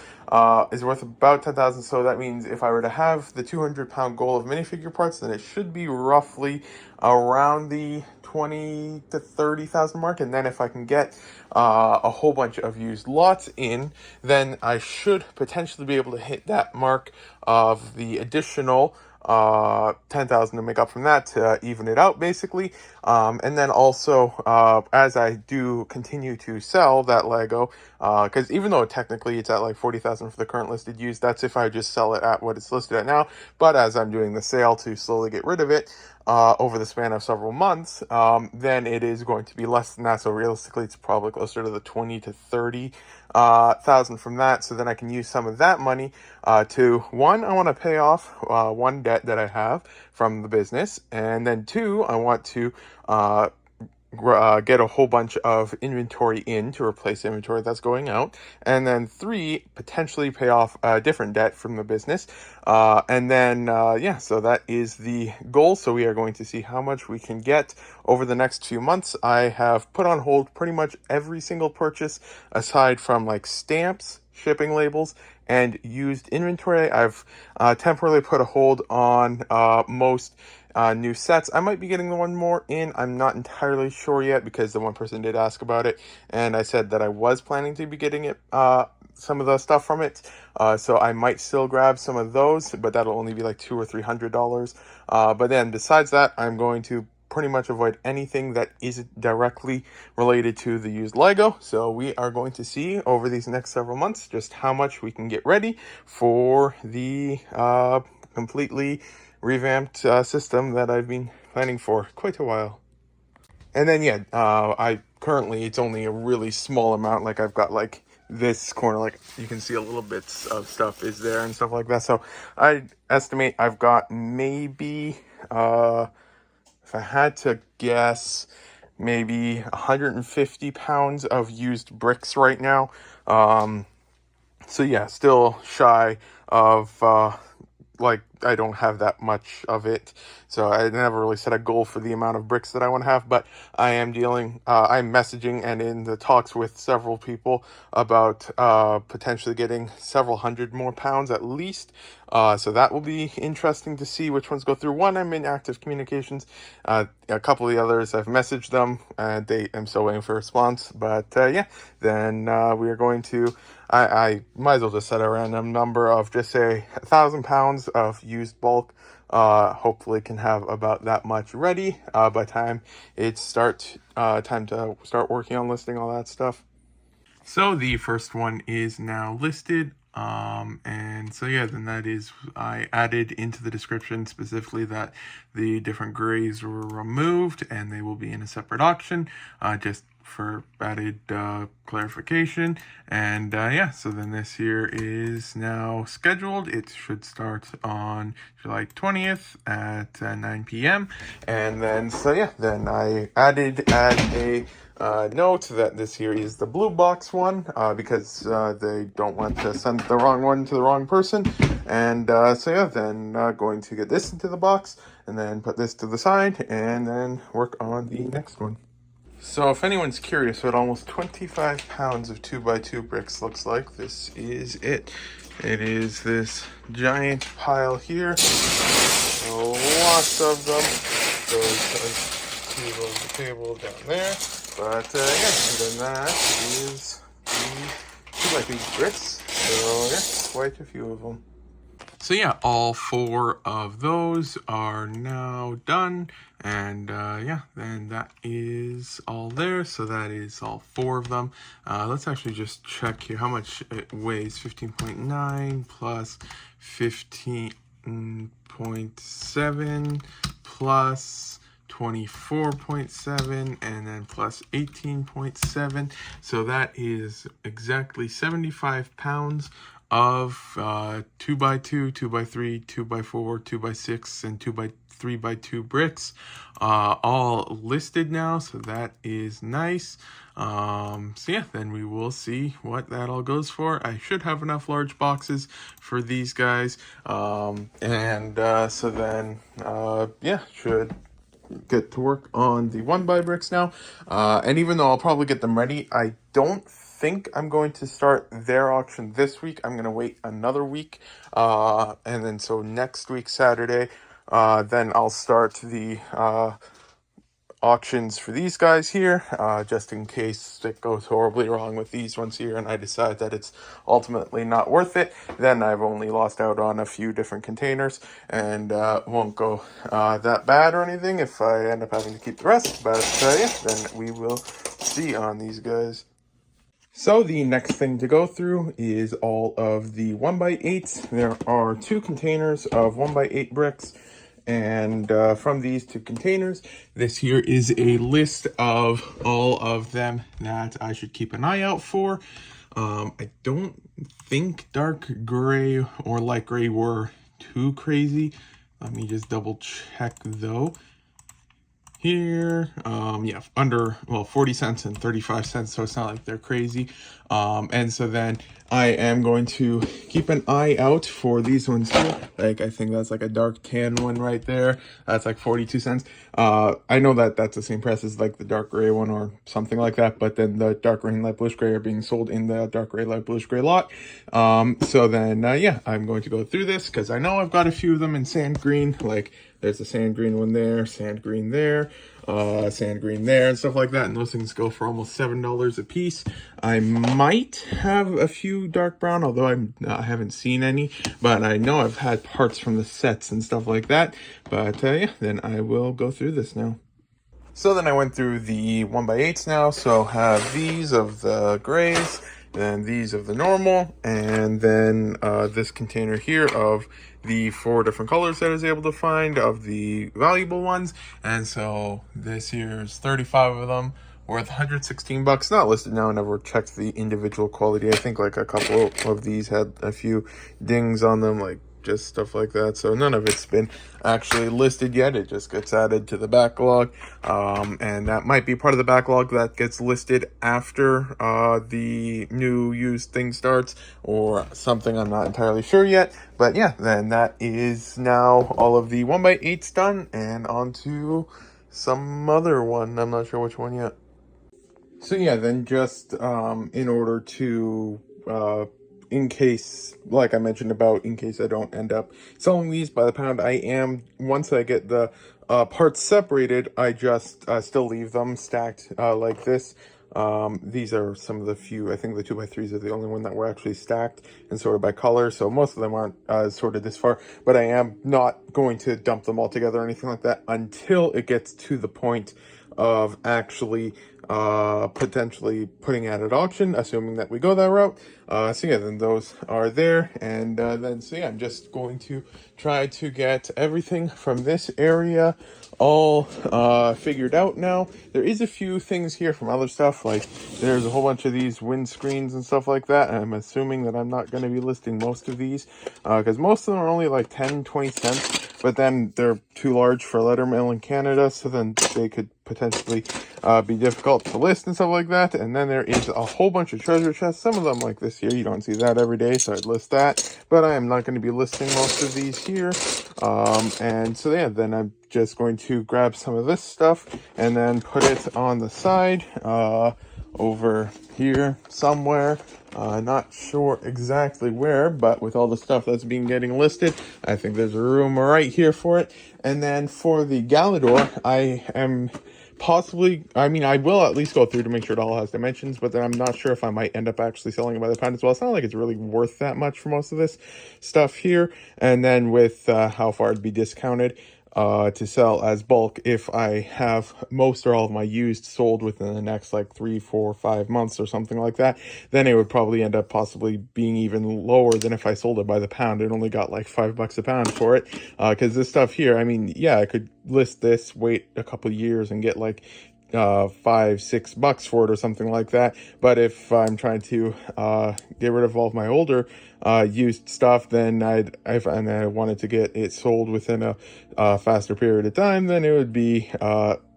is worth about 10,000. So that means if I were to have the 200-pound goal of minifigure parts, then it should be roughly around the 20 to 30,000 mark. And then if I can get a whole bunch of used lots in, then I should potentially be able to hit that mark of the additional 10,000 to make up from that to even it out, basically. And then also, as I do continue to sell that Lego, because even though technically it's at like 40,000 for the current listed use, that's if I just sell it at what it's listed at now. But as I'm doing the sale to slowly get rid of it, over the span of several months, then it is going to be less than that. So realistically, it's probably closer to the 20 to 30 thousand from that. So then I can use some of that money to, one, I want to pay off one debt that I have from the business, and then two, I want to get a whole bunch of inventory in to replace inventory that's going out, and then three, potentially pay off a different debt from the business, and then yeah, so that is the goal. So we are going to see how much we can get over the next few months. I have put on hold pretty much every single purchase aside from like stamps, shipping labels, and used inventory. I've temporarily put a hold on most new sets. I might be getting the one more in. I'm not entirely sure yet because the one person did ask about it, and I said that I was planning to be getting it, some of the stuff from it. So I might still grab some of those, but that'll only be like $200 or $300. But then besides that, I'm going to pretty much avoid anything that isn't directly related to the used Lego. So we are going to see over these next several months just how much we can get ready for the completely revamped system that I've been planning for quite a while. And then yeah, I currently, it's only a really small amount. Like I've got like this corner, like you can see a little bits of stuff is there and stuff like that. So I estimate I've got maybe if I had to guess, maybe 150 pounds of used bricks right now. So yeah, still shy of like I don't have that much of it, so I never really set a goal for the amount of bricks that I want to have. But I am I'm messaging and in the talks with several people about potentially getting several hundred more pounds at least. So that will be interesting to see which ones go through. One, I'm in active communications. A couple of the others, I've messaged them, and I'm still waiting for a response. But yeah, then we are going to. I might as well just set a random number of just say 1,000 pounds of used bulk. Hopefully can have about that much ready by the time it's time to start working on listing all that stuff. So the first one is now listed. And so yeah, then that is, I added into the description specifically that the different grays were removed and they will be in a separate auction, just for added clarification. And yeah, so then this here is now scheduled. It should start on July 20th at 9 p.m. And then so yeah, then I add a note that this here is the blue box one, because they don't want to send the wrong one to the wrong person. And so yeah, then going to get this into the box and then put this to the side and then work on the next one. So if anyone's curious what almost 25 pounds of 2x2 bricks looks like, this is it. It is this giant pile here. So lots of them. Those on the table down there. But yeah, and then that is the 2x2 bricks. So yeah, quite a few of them. So yeah, all four of those are now done, and yeah, then that is all there. So that is all four of them. Let's actually just check here how much it weighs. 15.9 plus 15.7 plus 24.7 and then plus 18.7. So that is exactly 75 pounds of 2x2, 2x3, 2x4, 2x6, and 3x2 bricks, all listed now. So that is nice. So yeah, then we will see what that all goes for. I should have enough large boxes for these guys. So then yeah, should get to work on the 1x bricks now. And even though I'll probably get them ready, I don't think I'm going to start their auction this week. I'm going to wait another week. And then so next week, Saturday, then I'll start the auctions for these guys here, just in case it goes horribly wrong with these ones here and I decide that it's ultimately not worth it. Then I've only lost out on a few different containers and won't go that bad or anything if I end up having to keep the rest. But yeah, then we will see on these guys. So the next thing to go through is all of the 1x8s. There are 2 containers of 1x8 bricks, And from these two containers, this here is a list of all of them that I should keep an eye out for. I don't think dark gray or light gray were too crazy. Let me just double check though. Here, yeah, under, well, 40 cents and 35 cents, so it's not like they're crazy. And so then I am going to keep an eye out for these ones here. Like, I think that's like a dark tan one right there. That's like 42 cents. I know that that's the same price as like the dark gray one or something like that, but then the dark gray and light bluish gray are being sold in the dark gray, light bluish gray lot. So then, yeah, I'm going to go through this because I know I've got a few of them in sand green. Like, there's a sand green one there, sand green there, sand green there, and stuff like that. And those things go for almost $7 a piece. I might have a few dark brown, although I haven't seen any. But I know I've had parts from the sets and stuff like that. But yeah, then I will go through this now. So then I went through the 1x8s now. So have these of the grays, then these of the normal, and then this container here of the 4 different colors that I was able to find of the valuable ones. And so this here is 35 of them, worth 116 bucks. Not listed now. I never checked the individual quality. I think like a couple of these had a few dings on them, like just stuff like that. So none of it's been actually listed yet. It just gets added to the backlog, and that might be part of the backlog that gets listed after the new used thing starts or something. I'm not entirely sure yet, but yeah, then that is now all of the 1x8s done, and on to some other one. I'm not sure which one yet. So yeah, then just in order to in case, like I mentioned about, in case I don't end up selling these by the pound, I am, once I get the parts separated, I just still leave them stacked like this. These are some of the few, I think the 2x3s are the only one that were actually stacked and sorted by color, so most of them aren't sorted this far, but I am not going to dump them all together or anything like that until it gets to the point of actually potentially putting at auction, assuming that we go that route. So yeah, then those are there, and then so yeah, I'm just going to try to get everything from this area all figured out now. There is a few things here from other stuff, like there's a whole bunch of these windscreens and stuff like that, and I'm assuming that I'm not going to be listing most of these because most of them are only like 10-20 cents, but then they're too large for letter mail in Canada, so then they could potentially be difficult to list and stuff like that. And then there is a whole bunch of treasure chests. Some of them, like this here, you don't see that every day, so I'd list that, but I am not going to be listing most of these here. And so yeah, then I'm just going to grab some of this stuff and then put it on the side over here somewhere. Not sure exactly where, but with all the stuff that's been getting listed, I think there's a room right here for it. And then for the Galador, I am possibly, I mean, I will at least go through to make sure it all has dimensions, but then I'm not sure if I might end up actually selling it by the pound as well. It's not like it's really worth that much for most of this stuff here. And then with how far it'd be discounted to sell as bulk, if I have most or all of my used sold within the next like 3, 4, 5 months or something like that, then it would probably end up possibly being even lower than if I sold it by the pound. It only got like $5 a pound for it, because this stuff here, I mean, yeah, I could list this, wait a couple years and get like $5-6 for it or something like that. But if I'm trying to get rid of all of my older used stuff, then if I wanted to get it sold within a faster period of time, then it would be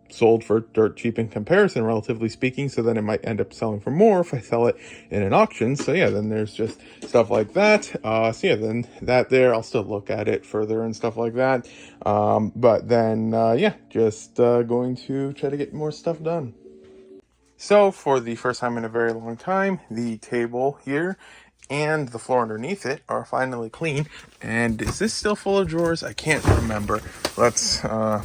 sold for dirt cheap in comparison, relatively speaking. So then it might end up selling for more if I sell it in an auction. So yeah, then there's just stuff like that. So yeah, then that there, I'll still look at it further and stuff like that. But then yeah, just going to try to get more stuff done. So for the first time in a very long time, the table here and the floor underneath it are finally clean. And is this still full of drawers? I can't remember. Let's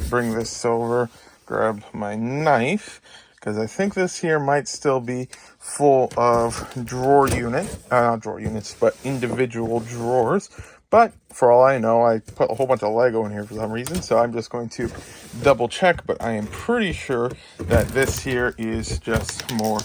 bring this over, grab my knife, because I think this here might still be full of not drawer units, but individual drawers. But for all I know, I put a whole bunch of Lego in here for some reason, so I'm just going to double check, but I am pretty sure that this here is just more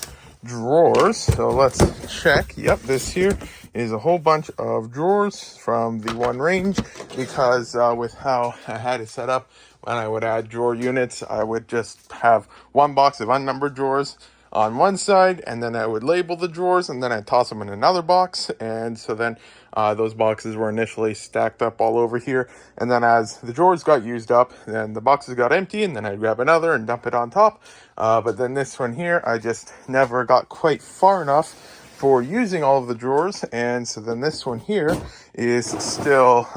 drawers. So let's check. Yep, this here is a whole bunch of drawers from the one range, because with how I had it set up, when I would add drawer units, I would just have one box of unnumbered drawers on one side, and then I would label the drawers, and then I'd toss them in another box. And so then those boxes were initially stacked up all over here, and then as the drawers got used up, then the boxes got empty, and then I'd grab another and dump it on top. But then this one here, I just never got quite far enough for using all of the drawers, and so then this one here is still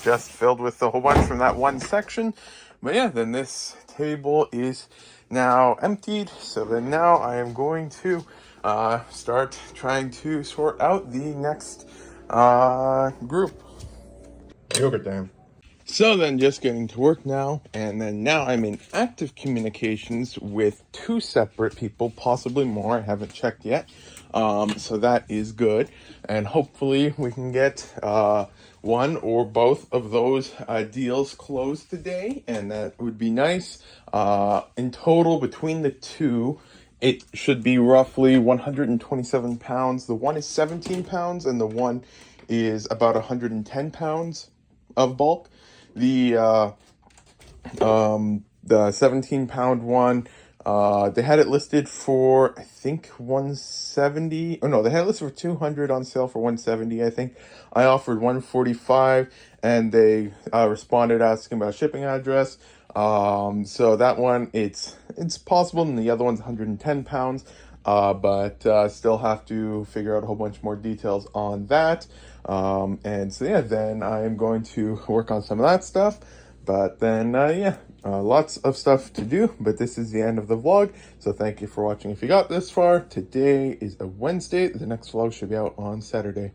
just filled with a whole bunch from that one section. But yeah, then this table is now emptied, so then now I am going to start trying to sort out the next group. Yogurt time. So then just getting to work now, and then now I'm in active communications with 2 separate people, possibly more, I haven't checked yet. So that is good, and hopefully we can get one or both of those deals closed today, and that would be nice. In total, between the 2, it should be roughly 127 pounds. The one is 17 pounds, and the one is about 110 pounds of bulk. The 17-pound one, they had it listed for, I think, 170. Oh no, they had it listed for 200, on sale for 170, I think. I offered 145, and they responded asking about shipping address. So that one, it's possible, and the other one's 110 pounds. But still have to figure out a whole bunch more details on that. And so yeah, then I am going to work on some of that stuff. But then lots of stuff to do. But this is the end of the vlog. So thank you for watching if you got this far. Today is a Wednesday. The next vlog should be out on Saturday.